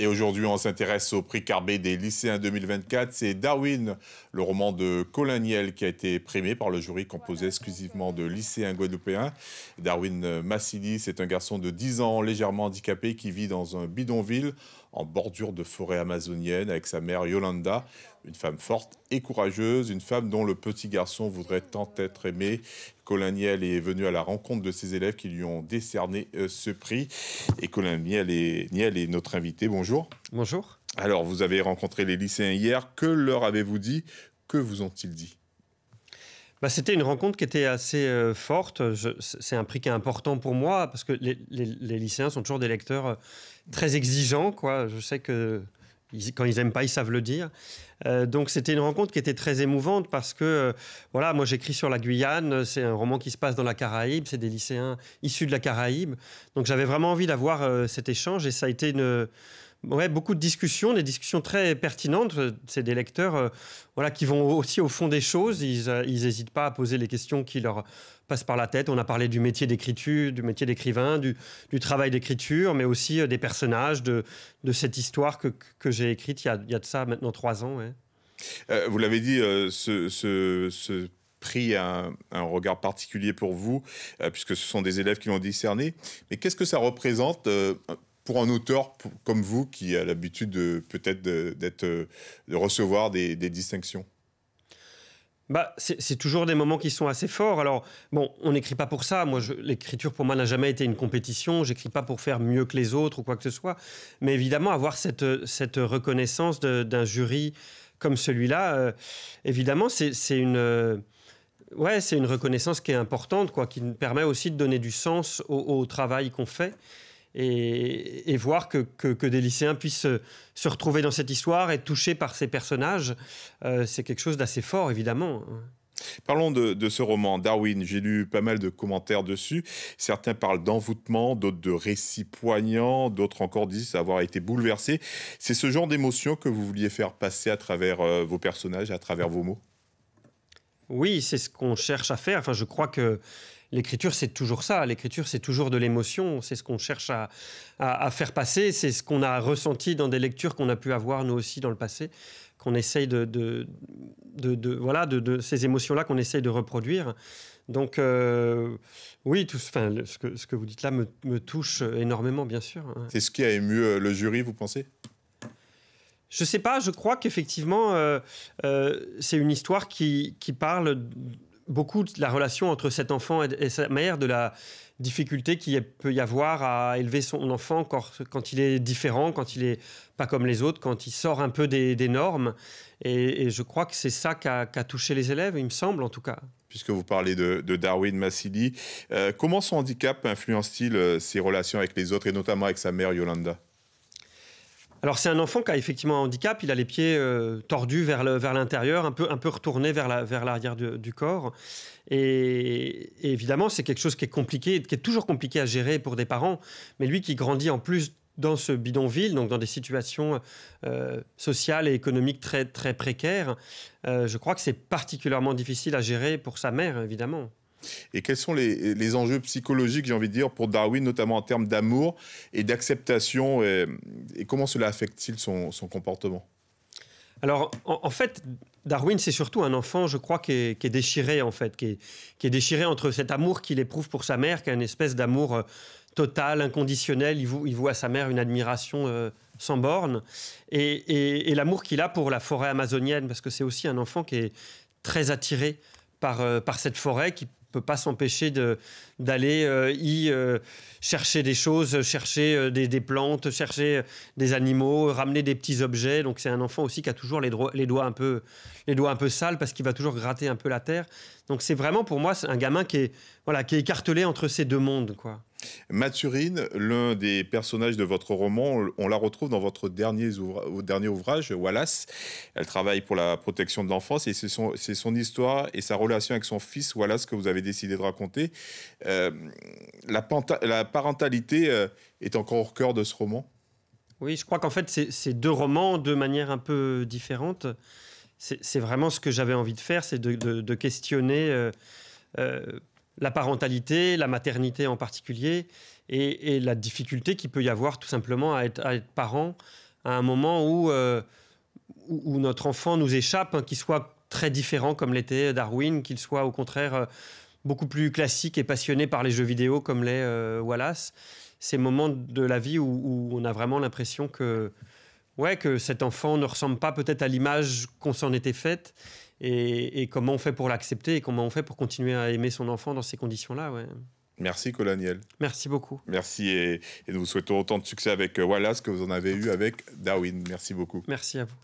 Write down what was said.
Et aujourd'hui, on s'intéresse au prix Carbet des lycéens 2024. C'est Darwin, le roman de Colin Niel, qui a été primé par le jury composé exclusivement de lycéens guadeloupéens. Darwin Massili, c'est un garçon de 10 ans, légèrement handicapé, qui vit dans un bidonville en bordure de forêt amazonienne avec sa mère Yolanda, une femme forte et courageuse, une femme dont le petit garçon voudrait tant être aimé. Colin Niel est venu à la rencontre de ses élèves qui lui ont décerné ce prix. Et Colin Niel est notre invité. Bonjour. Bonjour. Alors, vous avez rencontré les lycéens hier. Que leur avez-vous dit? Que vous ont-ils dit? C'était une rencontre qui était assez forte. C'est un prix qui est important pour moi parce que les lycéens sont toujours des lecteurs très exigeants, quoi. Je sais que quand ils n'aiment pas, ils savent le dire. Donc c'était une rencontre qui était très émouvante parce que, voilà, moi j'écris sur la Guyane, c'est un roman qui se passe dans la Caraïbe, c'est des lycéens issus de la Caraïbe. Donc j'avais vraiment envie d'avoir cet échange et ça a été beaucoup de discussions, des discussions très pertinentes. C'est des lecteurs voilà, qui vont aussi au fond des choses. Ils n'hésitent pas à poser les questions qui leur passent par la tête. On a parlé du métier d'écriture, du métier d'écrivain, du travail d'écriture, mais aussi des personnages, de cette histoire que j'ai écrite il y a de ça maintenant 3 ans. Ouais. Vous l'avez dit, ce prix a un regard particulier pour vous, puisque ce sont des élèves qui l'ont discerné. Mais qu'est-ce que ça représente pour un auteur comme vous, qui a l'habitude de recevoir des distinctions? C'est toujours des moments qui sont assez forts. Alors, bon, on n'écrit pas pour ça. Moi, l'écriture, pour moi, n'a jamais été une compétition. J'écris pas pour faire mieux que les autres ou quoi que ce soit. Mais évidemment, avoir cette reconnaissance d'un jury comme celui-là, évidemment, c'est une reconnaissance qui est importante, quoi, qui nous permet aussi de donner du sens au travail qu'on fait. Et voir que des lycéens puissent se retrouver dans cette histoire, être touchés par ces personnages, c'est quelque chose d'assez fort, évidemment. Parlons de ce roman, Darwin. J'ai lu pas mal de commentaires dessus. Certains parlent d'envoûtement, d'autres de récits poignants, d'autres encore disent avoir été bouleversés. C'est ce genre d'émotion que vous vouliez faire passer à travers vos personnages, à travers vos mots? Oui, c'est ce qu'on cherche à faire. Enfin, je crois que l'écriture, c'est toujours ça. L'écriture, c'est toujours de l'émotion. C'est ce qu'on cherche à faire passer. C'est ce qu'on a ressenti dans des lectures qu'on a pu avoir, nous aussi, dans le passé, qu'on essaye de ces émotions-là qu'on essaye de reproduire. Donc, oui, ce que vous dites là me touche énormément, bien sûr. C'est ce qui a ému le jury, vous pensez? Je sais pas, je crois qu'effectivement, c'est une histoire qui parle beaucoup de la relation entre cet enfant et sa mère, de la difficulté qu'il peut y avoir à élever son enfant quand il est différent, quand il est pas comme les autres, quand il sort un peu des normes. Et je crois que c'est ça qui a touché les élèves, il me semble en tout cas. Puisque vous parlez de Darwin Massili, comment son handicap influence-t-il ses relations avec les autres, et notamment avec sa mère Yolanda? Alors c'est un enfant qui a effectivement un handicap, il a les pieds tordus vers l'intérieur, un peu retournés vers l'arrière du corps. Et évidemment, c'est quelque chose qui est compliqué, qui est toujours compliqué à gérer pour des parents. Mais lui qui grandit en plus dans ce bidonville, donc dans des situations sociales et économiques très, très précaires, je crois que c'est particulièrement difficile à gérer pour sa mère, évidemment. Et quels sont les enjeux psychologiques, j'ai envie de dire, pour Darwin, notamment en termes d'amour et d'acceptation, et comment cela affecte-t-il son comportement? Alors, en fait, Darwin, c'est surtout un enfant, je crois, qui est déchiré, en fait, qui est déchiré entre cet amour qu'il éprouve pour sa mère, qui est une espèce d'amour total, inconditionnel. Il voue à sa mère une admiration sans borne, et l'amour qu'il a pour la forêt amazonienne, parce que c'est aussi un enfant qui est très attiré par cette forêt, qui peut pas s'empêcher d'aller chercher des choses, chercher des plantes, chercher des animaux, ramener des petits objets. Donc c'est un enfant aussi qui a toujours les doigts un peu sales parce qu'il va toujours gratter un peu la terre. Donc c'est vraiment pour moi c'est un gamin qui est écartelé entre ces deux mondes, quoi. Mathurine, l'un des personnages de votre roman, on la retrouve dans votre dernier ouvrage, Wallace. Elle travaille pour la protection de l'enfance et c'est son histoire et sa relation avec son fils, Wallace, que vous avez décidé de raconter. La parentalité est encore au cœur de ce roman? Oui, je crois qu'en fait, c'est deux romans de manière un peu différente. C'est vraiment ce que j'avais envie de faire, c'est de questionner la parentalité, la maternité en particulier, et la difficulté qu'il peut y avoir tout simplement à être parent à un moment où notre enfant nous échappe, hein, qu'il soit très différent comme l'était Darwin, qu'il soit au contraire beaucoup plus classique et passionné par les jeux vidéo comme l'est Wallace. Ces moments de la vie où on a vraiment l'impression que cet enfant ne ressemble pas peut-être à l'image qu'on s'en était faite, et comment on fait pour l'accepter et comment on fait pour continuer à aimer son enfant dans ces conditions-là. Ouais. Merci Colaniel. Merci beaucoup. Merci et nous vous souhaitons autant de succès avec Wallace que vous en avez eu avec Darwin. Merci beaucoup. Merci à vous.